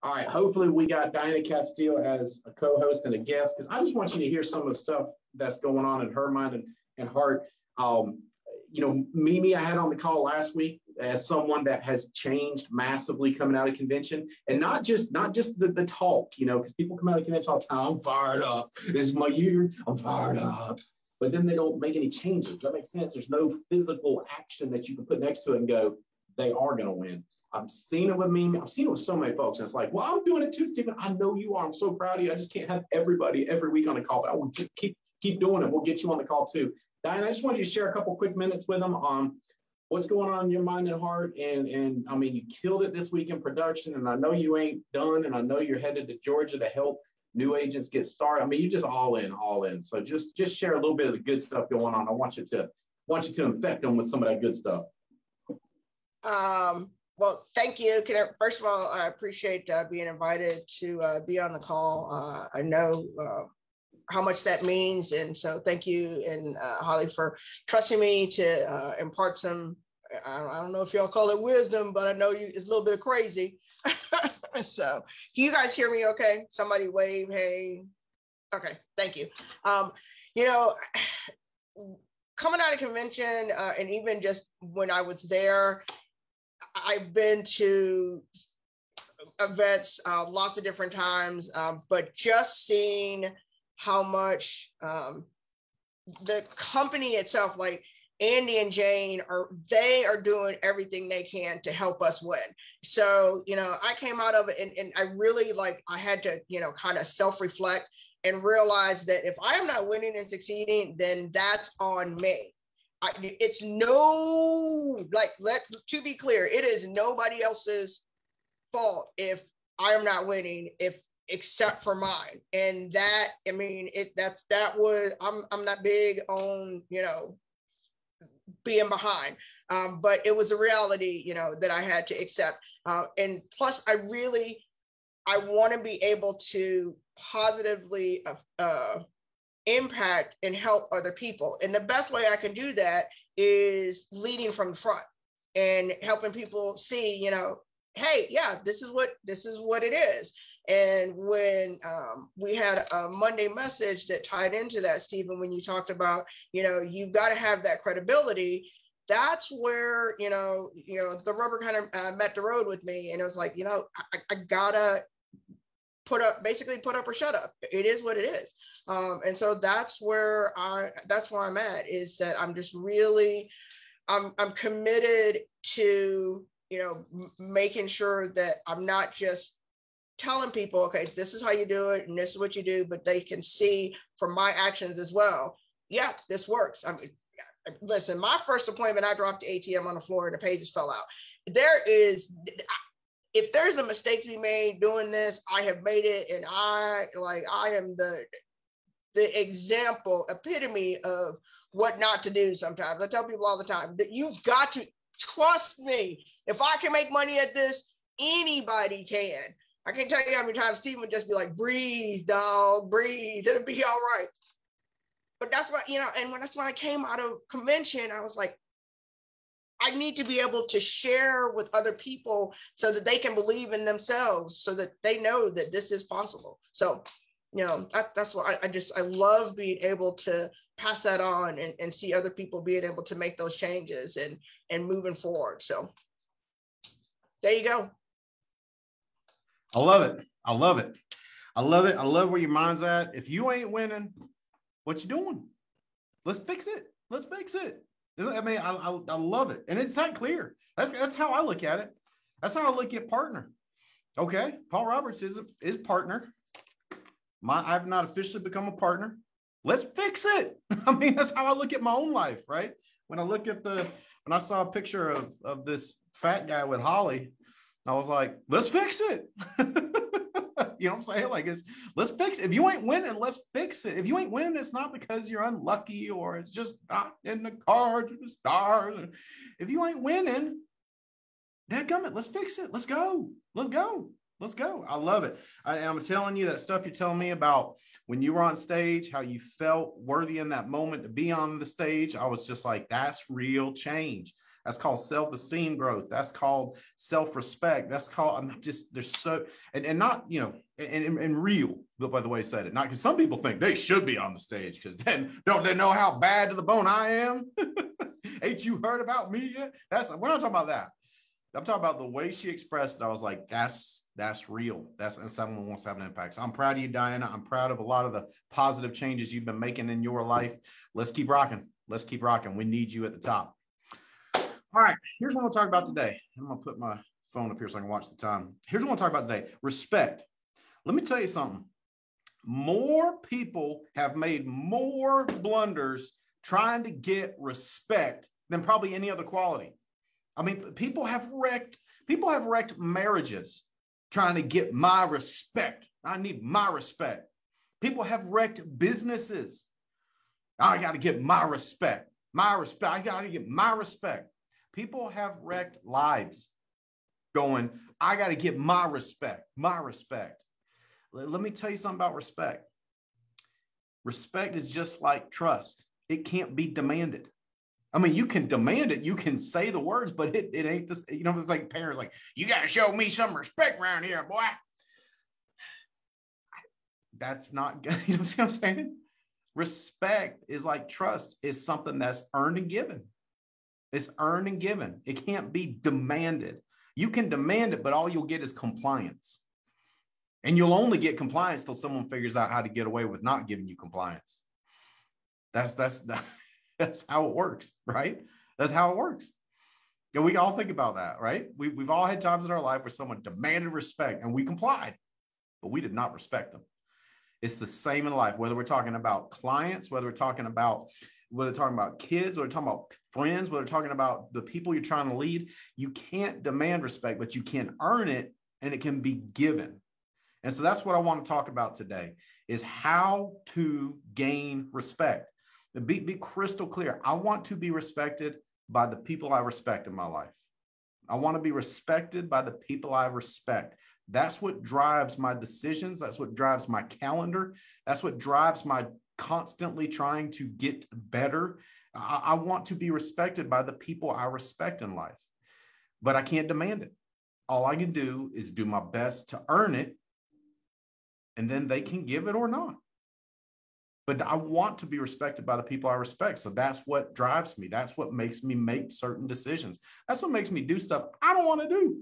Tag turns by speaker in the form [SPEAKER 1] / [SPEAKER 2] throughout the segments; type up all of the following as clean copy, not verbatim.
[SPEAKER 1] All right. Hopefully, we got Diana Castillo as a co-host and a guest because I just want you to hear some of the stuff that's going on in her mind and heart. Mimi, I had on the call last week as someone that has changed massively coming out of convention, and not just the talk, because people come out of convention all the time. I'm fired up. This is my year. I'm fired up. But then they don't make any changes. That makes sense. There's no physical action that you can put next to it and go, they are going to win. I've seen it with me. I've seen it with so many folks. And it's like, well, I'm doing it too, Stephen. I know you are. I'm so proud of you. I just can't have everybody every week on the call, but I will keep doing it. We'll get you on the call too. Diane, I just wanted you to share a couple quick minutes with them on what's going on in your mind and heart. And I mean, you killed it this week in production, and I know you ain't done, and I know you're headed to Georgia to help new agents get started. I mean, you're just all in. So just share a little bit of the good stuff going on. I want you to infect them with some of that good stuff.
[SPEAKER 2] Well, thank you. First of all, I appreciate being invited to be on the call. I know how much that means. And so thank you and Holly for trusting me to impart some, I don't know if y'all call it wisdom, but I know it's a little bit of crazy. So can you guys hear me okay? Somebody wave, hey. Okay, thank you. Coming out of convention and even just when I was there, I've been to events lots of different times, but just seeing how much the company itself, like Andy and Jane, are doing everything they can to help us win. So, I came out of it and I really I had to, kind of self-reflect and realize that if I am not winning and succeeding, then that's on me. It's to be clear, it is nobody else's fault if I am not winning, except for mine. And that, I mean, I'm not big on, being behind. But it was a reality, that I had to accept. And plus I want to be able to positively impact and help other people. And the best way I can do that is leading from the front and helping people see, hey, yeah, this is what it is. And when we had a Monday message that tied into that, Stephen, when you talked about, you've got to have that credibility, that's where, the rubber kind of met the road with me. And it was like, I gotta put up or shut up. It is what it is. And so that's where I'm at, is that I'm just really, I'm committed to, making sure that I'm not just telling people, okay, this is how you do it and this is what you do, but they can see from my actions as well. Yeah, this works. I mean, listen, my first appointment, I dropped the ATM on the floor and the pages fell out. If there's a mistake to be made doing this, I have made it. And I am the epitome of what not to do sometimes. I tell people all the time that you've got to trust me. If I can make money at this, anybody can. I can't tell you how many times Steve would just be like, breathe, dog, breathe. It'll be all right. But that's what, and that's when I came out of convention, I was like, I need to be able to share with other people so that they can believe in themselves, so that they know that this is possible. So, that's why I love being able to pass that on and see other people being able to make those changes and moving forward. So there you go.
[SPEAKER 3] I love it. I love it. I love it. I love where your mind's at. If you ain't winning, what you doing? Let's fix it. Let's fix it. I mean, I love it. And it's that clear. That's how I look at it. That's how I look at partner. Okay. Paul Roberts is partner. I've not officially become a partner. Let's fix it. I mean, that's how I look at my own life, right? When I saw a picture of this fat guy with Holly, I was like, let's fix it. You know what I'm saying? Like, let's fix it. If you ain't winning, let's fix it. If you ain't winning, it's not because you're unlucky or it's just not in the cards or the stars. If you ain't winning, dadgummit, let's fix it. Let's go. Let's go. Let's go. I love it. I'm telling you that stuff you're telling me about when you were on stage, how you felt worthy in that moment to be on the stage. I was just like, that's real change. That's called self-esteem growth. That's called self-respect. That's called, I'm just, there's so, and not, you know, and real, by the way I said it. Not because some people think they should be on the stage because then don't they know how bad to the bone I am? Ain't you heard about me yet? We're not talking about that. I'm talking about the way she expressed it. I was like, that's real. And someone wants to have an impact. So I'm proud of you, Diana. I'm proud of a lot of the positive changes you've been making in your life. Let's keep rocking. Let's keep rocking. We need you at the top. All right. Here's what we'll talk about today. I'm going to put my phone up here so I can watch the time. Here's what we'll talk about today. Respect. Let me tell you something. More people have made more blunders trying to get respect than probably any other quality. I mean, people have wrecked marriages trying to get my respect. I need my respect. People have wrecked businesses. I got to get my respect. My respect. I got to get my respect. People have wrecked lives going, I got to get my respect. My respect. Let me tell you something about respect. Respect is just like trust. It can't be demanded. I mean, you can demand it. You can say the words, but it ain't this, you know, it's like parents like, you got to show me some respect around here, boy. That's not good. You know what I'm saying? Respect is like trust is something that's earned and given. It's earned and given. It can't be demanded. You can demand it, but all you'll get is compliance. And you'll only get compliance till someone figures out how to get away with not giving you compliance. That's how it works, right? That's how it works. And we all think about that, right? We've all had times in our life where someone demanded respect and we complied, but we did not respect them. It's the same in life, whether we're talking about clients, whether we're talking about kids, whether we're talking about friends, whether we're talking about the people you're trying to lead. You can't demand respect, but you can earn it and it can be given. And so that's what I want to talk about today is how to gain respect. Be crystal clear. I want to be respected by the people I respect in my life. I want to be respected by the people I respect. That's what drives my decisions. That's what drives my calendar. That's what drives my constantly trying to get better. I want to be respected by the people I respect in life, but I can't demand it. All I can do is do my best to earn it, and then they can give it or not. But I want to be respected by the people I respect. So that's what drives me. That's what makes me make certain decisions. That's what makes me do stuff I don't want to do.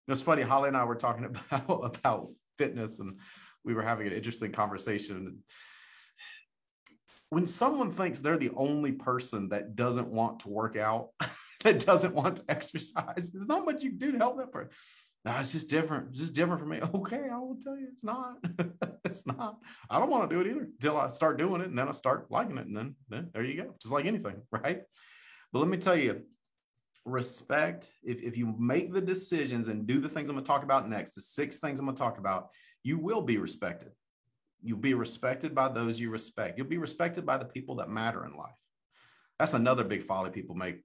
[SPEAKER 3] It's funny, Holly and I were talking about fitness, and we were having an interesting conversation. When someone thinks they're the only person that doesn't want to work out, that doesn't want to exercise, there's not much you can do to help that person. No, it's just different. It's just different for me. Okay, I will tell you, it's not. It's not. I don't want to do it either until I start doing it, and then I start liking it, and then there you go. Just like anything, right? But let me tell you, respect, if you make the decisions and do the things I'm going to talk about next, the 6 things I'm going to talk about, you will be respected. You'll be respected by those you respect. You'll be respected by the people that matter in life. That's another big folly people make.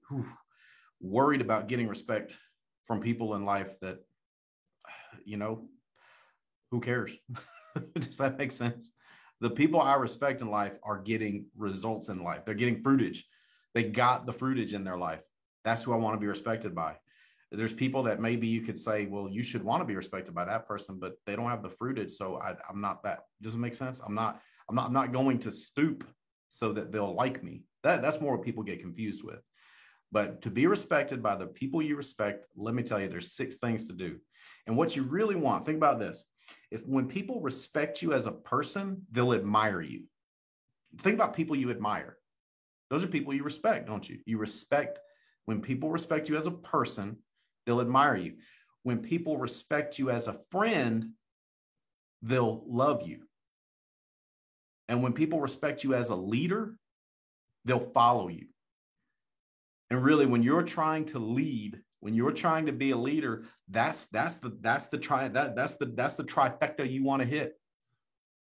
[SPEAKER 3] Worried about getting respect from people in life that, you know, who cares? Does that make sense? The people I respect in life are getting results in life. They're getting fruitage. They got the fruitage in their life. That's who I want to be respected by. There's people that maybe you could say, well, you should want to be respected by that person, but they don't have the fruitage. So I'm not that. Does it make sense? I'm not going to stoop so that they'll like me. That's more what people get confused with. But to be respected by the people you respect, let me tell you, there's 6 things to do. And what you really want, think about this. When people respect you as a person, they'll admire you. Think about people you admire. Those are people you respect, don't you? When people respect you as a person, they'll admire you. When people respect you as a friend, they'll love you. And when people respect you as a leader, they'll follow you. And really, when you're trying to lead, when you're trying to be a leader, that's the trifecta you want to hit,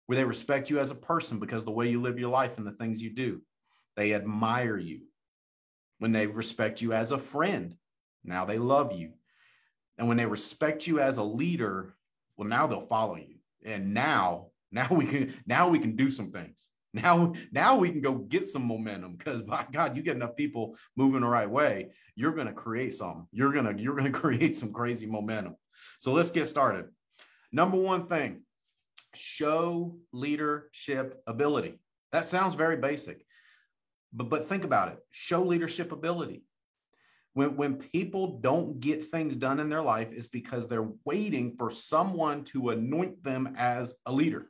[SPEAKER 3] where they respect you as a person because of the way you live your life and the things you do. They admire you. When they respect you as a friend, now they love you. And when they respect you as a leader, well, now they'll follow you. And now we can do some things. Now we can go get some momentum, because by God, you get enough people moving the right way, you're going to create something. You're going to create some crazy momentum. So let's get started. Number one thing, show leadership ability. That sounds very basic, but think about it. Show leadership ability. When people don't get things done in their life, it's because they're waiting for someone to anoint them as a leader.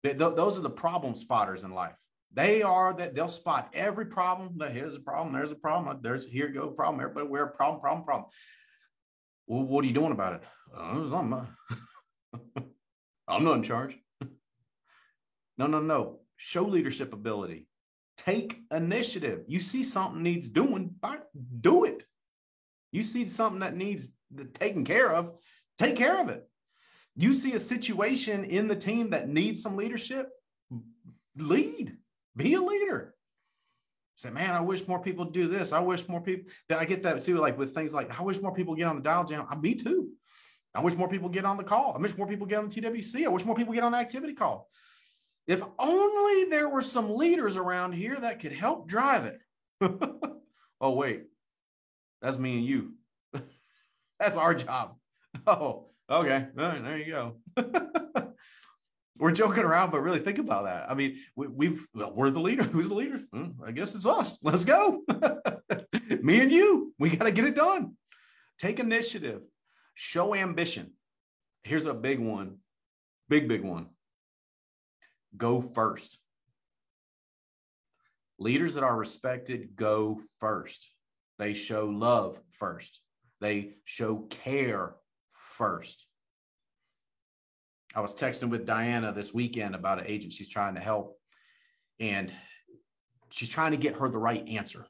[SPEAKER 3] Those are the problem spotters in life. They'll spot every problem. Here's a problem. There's a problem. Here you go, problem. Everybody, we're a problem. Well, what are you doing about it? I'm not in charge. No. Show leadership ability. Take initiative. You see something needs doing, do it. You see something that needs taken care of, take care of it. You see a situation in the team that needs some leadership, lead, be a leader. Say, man, I wish more people do this. I wish more people, I get that too, like with things like, I wish more people get on the dial jam. Me too. I wish more people get on the call. I wish more people get on the TWC. I wish more people get on the activity call. If only there were some leaders around here that could help drive it. Oh, wait, that's me and you. That's our job. Oh, okay. All right, there you go. We're joking around, but really think about that. I mean, we're the leader. Who's the leader? I guess it's us. Let's go. Me and you, we got to get it done. Take initiative, show ambition. Here's a big one, big one. Go first. Leaders that are respected go first. They show love first. They show care first. I was texting with Diana this weekend about an agent she's trying to help, and she's trying to get her the right answer.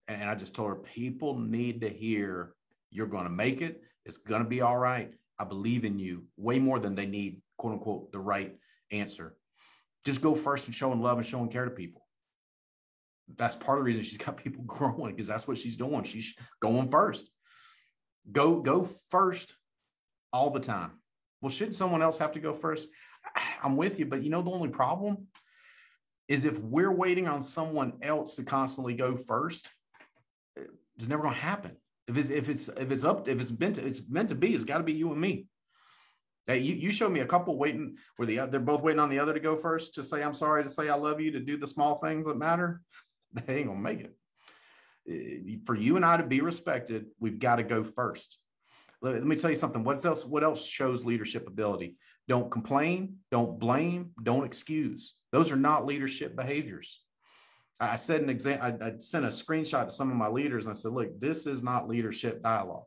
[SPEAKER 3] And I just told her, people need to hear, you're going to make it. It's going to be all right. I believe in you, way more than they need, quote unquote, the right answer. Just go first and showing love and showing care to people. That's part of the reason she's got people growing, because that's what she's doing. She's going first. Go first all the time. Well, should someone else have to go first? I'm with you, but the only problem is if we're waiting on someone else to constantly go first, it's never going to happen. If it's meant to be, it's got to be you and me. Hey, you showed me a couple waiting where they're both waiting on the other to go first, to say I'm sorry, to say I love you, to do the small things that matter. They ain't gonna make it. For you and I to be respected, we've got to go first. Let me tell you something. What else shows leadership ability? Don't complain, don't blame, don't excuse. Those are not leadership behaviors. I said I sent a screenshot to some of my leaders, and I said, look, this is not leadership dialogue.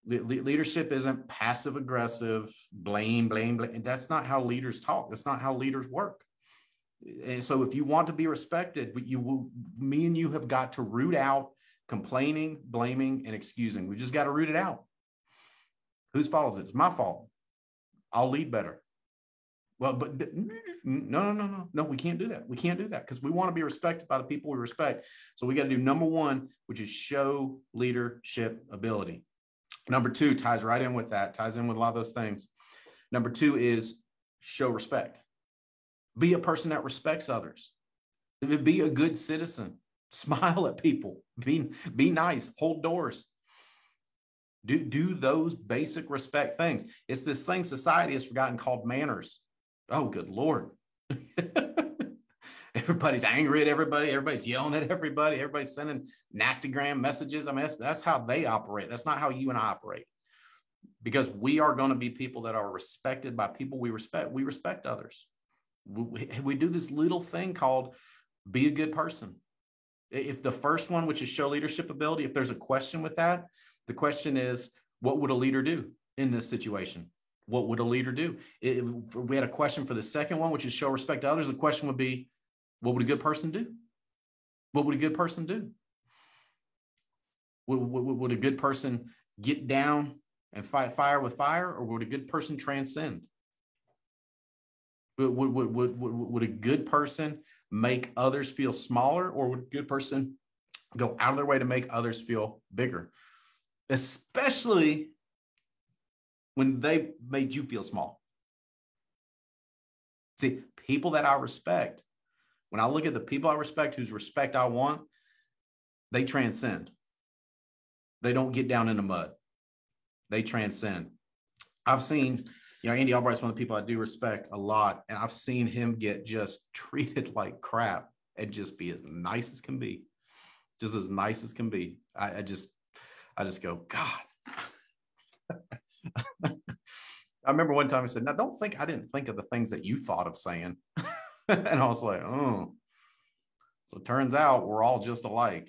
[SPEAKER 3] Leadership isn't passive aggressive, blame. That's not how leaders talk. That's not how leaders work. And so if you want to be respected, me and you have got to root out complaining, blaming, and excusing. We just got to root it out. Whose fault is it? It's my fault. I'll lead better. Well, but no, we can't do that. We can't do that because we want to be respected by the people we respect. So we got to do number one, which is show leadership ability. Number two ties right in with that, ties in with a lot of those things. Number two is show respect. Be a person that respects others. Be a good citizen. Smile at people. Be nice. Hold doors. Do those basic respect things. It's this thing society has forgotten called manners. Oh, good Lord. Everybody's angry at everybody. Everybody's yelling at everybody. Everybody's sending nastygram messages. I mean, that's how they operate. That's not how you and I operate. Because we are going to be people that are respected by people we respect. We respect others. We do this little thing called be a good person. If the first one, which is show leadership ability, if there's a question with that, the question is, what would a leader do in this situation? What would a leader do? If we had a question for the second one, which is show respect to others, the question would be, what would a good person do? What would a good person do? Would a good person get down and fight fire with fire, or would a good person transcend? Would a good person make others feel smaller, or would a good person go out of their way to make others feel bigger? Especially when they made you feel small. See, people that I respect, when I look at the people I respect, whose respect I want, they transcend. They don't get down in the mud. They transcend. I've seen, Andy Albright's one of the people I do respect a lot, and I've seen him get just treated like crap and just be as nice as can be, just as nice as can be. I just go, God. I remember one time I said, now I didn't think of the things that you thought of saying. And I was like, oh. So it turns out we're all just alike.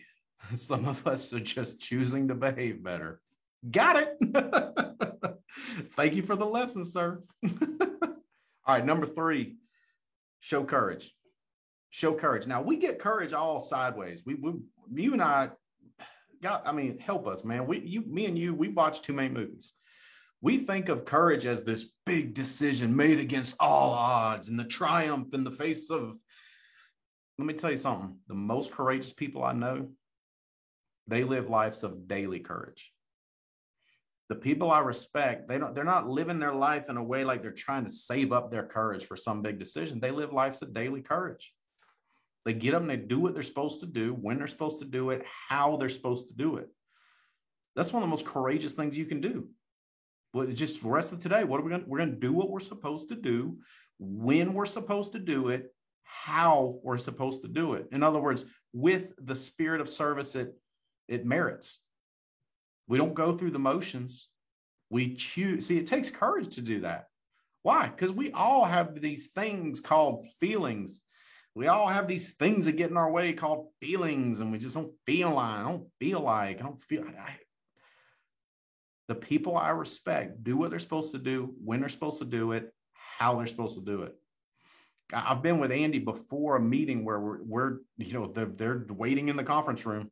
[SPEAKER 3] Some of us are just choosing to behave better. Got it. Thank you for the lesson, sir. All right, number 3, show courage. Show courage. Now, we get courage all sideways. You and I, help us, man. Me and you, we watch too many movies. We think of courage as this big decision made against all odds and the triumph in the face of. Let me tell you something. The most courageous people I know, they live lives of daily courage. The people I respect, they're not living their life in a way like they're trying to save up their courage for some big decision. They live lives of daily courage. They get up and they do what they're supposed to do, when they're supposed to do it, how they're supposed to do it. That's one of the most courageous things you can do. But just the rest of today, we're going to do what we're supposed to do, when we're supposed to do it, how we're supposed to do it. In other words, with the spirit of service it merits. We don't go through the motions. We choose. See, it takes courage to do that. Why? Because we all have these things called feelings. We all have these things that get in our way called feelings, and we just don't feel like. The people I respect do what they're supposed to do, when they're supposed to do it, how they're supposed to do it. I've been with Andy before a meeting where they're waiting in the conference room,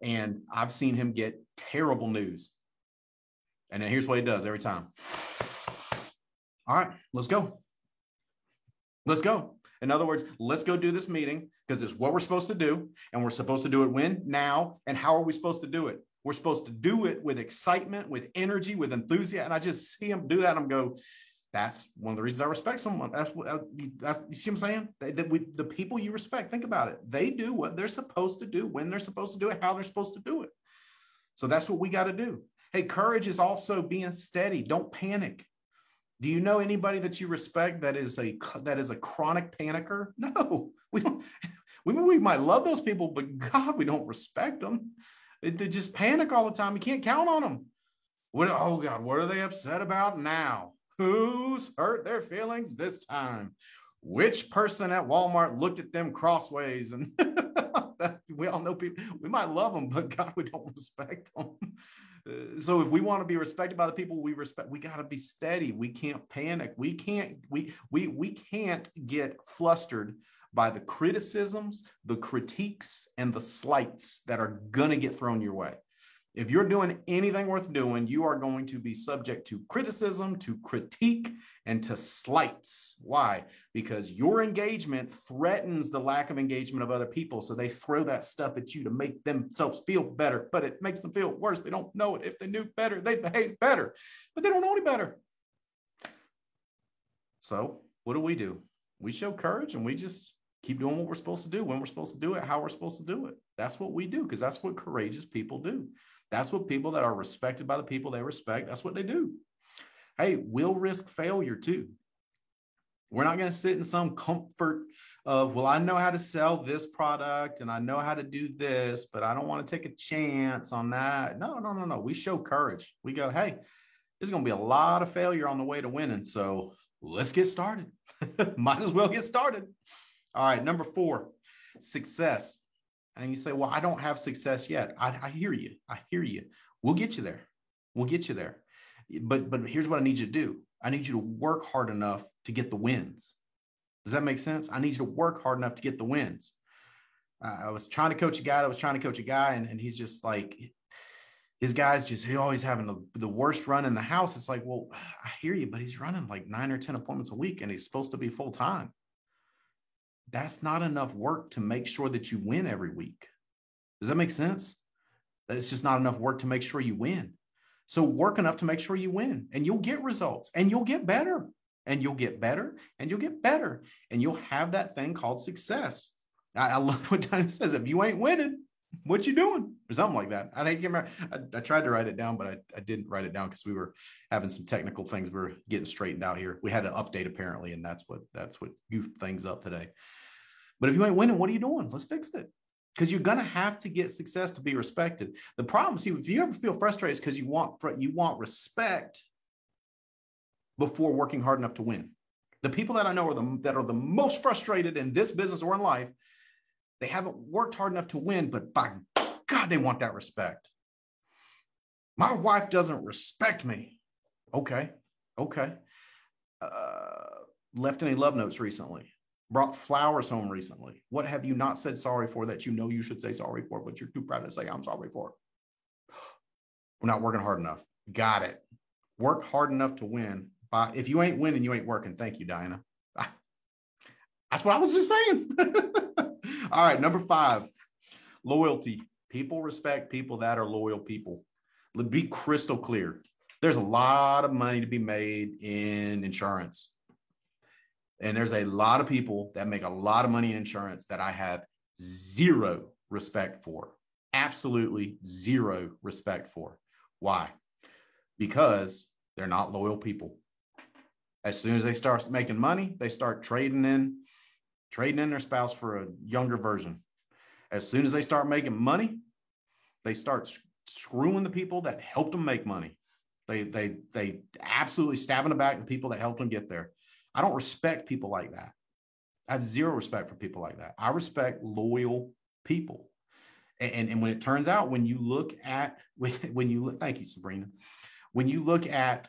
[SPEAKER 3] and I've seen him get terrible news. And then here's what he does every time. All right, let's go. Let's go. In other words, let's go do this meeting because it's what we're supposed to do, and we're supposed to do it when, now, and how are we supposed to do it? We're supposed to do it with excitement, with energy, with enthusiasm. And I just see him do that. And I'm go, that's one of the reasons I respect someone. That's you see what I'm saying? The people you respect, think about it. They do what they're supposed to do, when they're supposed to do it, how they're supposed to do it. So that's what we got to do. Hey, courage is also being steady. Don't panic. Do you know anybody that you respect that is a chronic panicker? No, we don't. We might love those people, but God, we don't respect them. They just panic all the time. You can't count on them. Oh God, what are they upset about now? Who's hurt their feelings this time? Which person at Walmart looked at them crossways? And we all know people, we might love them, but God, we don't respect them. So if we want to be respected by the people we respect, we got to be steady. We can't panic. We can't get flustered by the criticisms, the critiques, and the slights that are going to get thrown your way. If you're doing anything worth doing, you are going to be subject to criticism, to critique, and to slights. Why? Because your engagement threatens the lack of engagement of other people. So they throw that stuff at you to make themselves feel better, but it makes them feel worse. They don't know it. If they knew better, they'd behave better, but they don't know any better. So what do? We show courage, and we just keep doing what we're supposed to do, when we're supposed to do it, how we're supposed to do it. That's what we do, because that's what courageous people do. That's what people that are respected by the people they respect, that's what they do. Hey, we'll risk failure too. We're not going to sit in some comfort of, well, I know how to sell this product and I know how to do this, but I don't want to take a chance on that. No. We show courage. We go, hey, there's going to be a lot of failure on the way to winning. So let's get started. Might as well get started. All right, number 4, success. And you say, well, I don't have success yet. I hear you. We'll get you there. But here's what I need you to do. I need you to work hard enough to get the wins. Does that make sense? I need you to work hard enough to get the wins. I was trying to coach a guy and he's just like, his guy's just, he's always having the worst run in the house. It's like, well, I hear you, but he's running like 9 or 10 appointments a week and he's supposed to be full time. That's not enough work to make sure that you win every week. Does that make sense? It's just not enough work to make sure you win. So work enough to make sure you win, and you'll get results, and you'll get better, and you'll get better and you'll get better and you'll have that thing called success. I love what Diana says. If you ain't winning, what you doing? Or something like that. I can't remember. I tried to write it down, but I didn't write it down because we were having some technical things we were getting straightened out here. We had an update apparently, and that's what goofed things up today. But if you ain't winning, what are you doing? Let's fix it. Because you're gonna have to get success to be respected. The problem, see, if you ever feel frustrated, it's because you want respect before working hard enough to win. The people that I know that are the most frustrated in this business or in life, they haven't worked hard enough to win, but by God, they want that respect. My wife doesn't respect me. Okay. Left any love notes recently? Brought flowers home recently? What have you not said sorry for that you know you should say sorry for, but you're too proud to say I'm sorry for? We're not working hard enough. Got it. Work hard enough to win. If you ain't winning, you ain't working. Thank you, Diana. That's what I was just saying. All right, number 5, loyalty. People respect people that are loyal people. Be crystal clear. There's a lot of money to be made in insurance. And there's a lot of people that make a lot of money in insurance that I have zero respect for. Absolutely zero respect for. Why? Because they're not loyal people. As soon as they start making money, they start trading in their spouse for a younger version. As soon as they start making money, they start screwing the people that helped them make money. They absolutely stab in the back the people that helped them get there. I don't respect people like that. I have zero respect for people like that. I respect loyal people. And when it turns out, when you look at, thank you, Sabrina. When you look at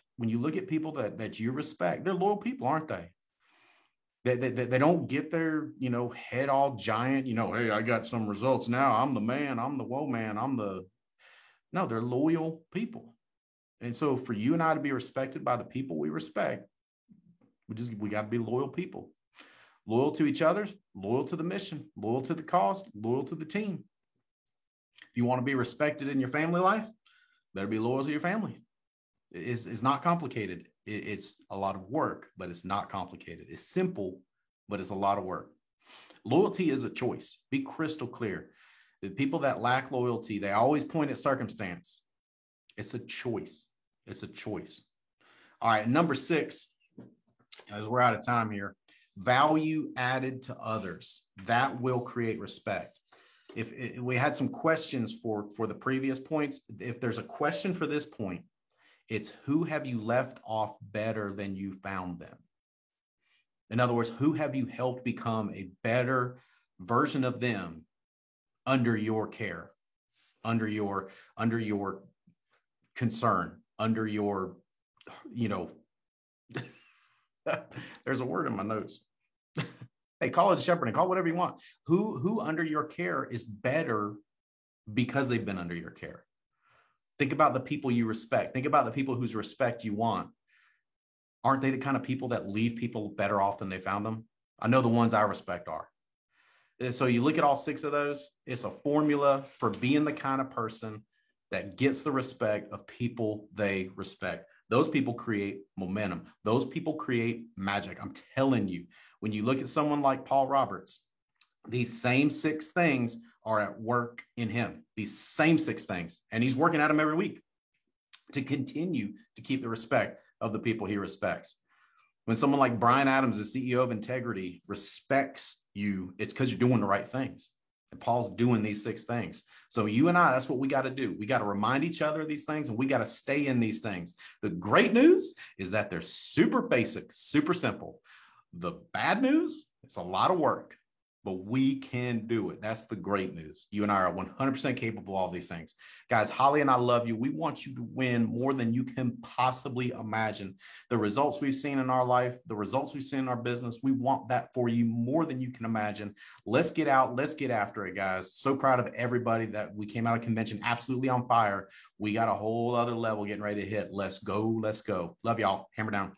[SPEAKER 3] people that you respect, they're loyal people, aren't they? They don't get their, head all giant, hey, I got some results now. I'm the man. I'm the whoa man. No, they're loyal people. And so for you and I to be respected by the people we respect, we got to be loyal people. Loyal to each other, loyal to the mission, loyal to the cause, loyal to the team. If you want to be respected in your family life, better be loyal to your family. It's not complicated. It's a lot of work, but it's not complicated. It's simple, but it's a lot of work. Loyalty is a choice. Be crystal clear. The people that lack loyalty, they always point at circumstance. It's a choice. It's a choice. All right, number 6, as we're out of time here, value added to others. That will create respect. If we had some questions for the previous points, if there's a question for this point, it's who have you left off better than you found them? In other words, who have you helped become a better version of them under your care, under your concern, under your, there's a word in my notes. Hey, call it a shepherding, call it whatever you want. Who under your care is better because they've been under your care? Think about the people you respect. Think about the people whose respect you want. Aren't they the kind of people that leave people better off than they found them? I know the ones I respect are. And so you look at all 6 of those, it's a formula for being the kind of person that gets the respect of people they respect. Those people create momentum. Those people create magic. I'm telling you, when you look at someone like Paul Roberts, these same 6 things are at work in him, these same 6 things. And he's working at them every week to continue to keep the respect of the people he respects. When someone like Brian Adams, the CEO of Integrity, respects you, it's because you're doing the right things. And Paul's doing these 6 things. So you and I, that's what we got to do. We got to remind each other of these things, and we got to stay in these things. The great news is that they're super basic, super simple. The bad news, it's a lot of work, but we can do it. That's the great news. You and I are 100% capable of all these things. Guys, Holly and I love you. We want you to win more than you can possibly imagine. The results we've seen in our life, the results we've seen in our business, we want that for you more than you can imagine. Let's get out. Let's get after it, guys. So proud of everybody that we came out of convention absolutely on fire. We got a whole other level getting ready to hit. Let's go. Let's go. Love y'all. Hammer down.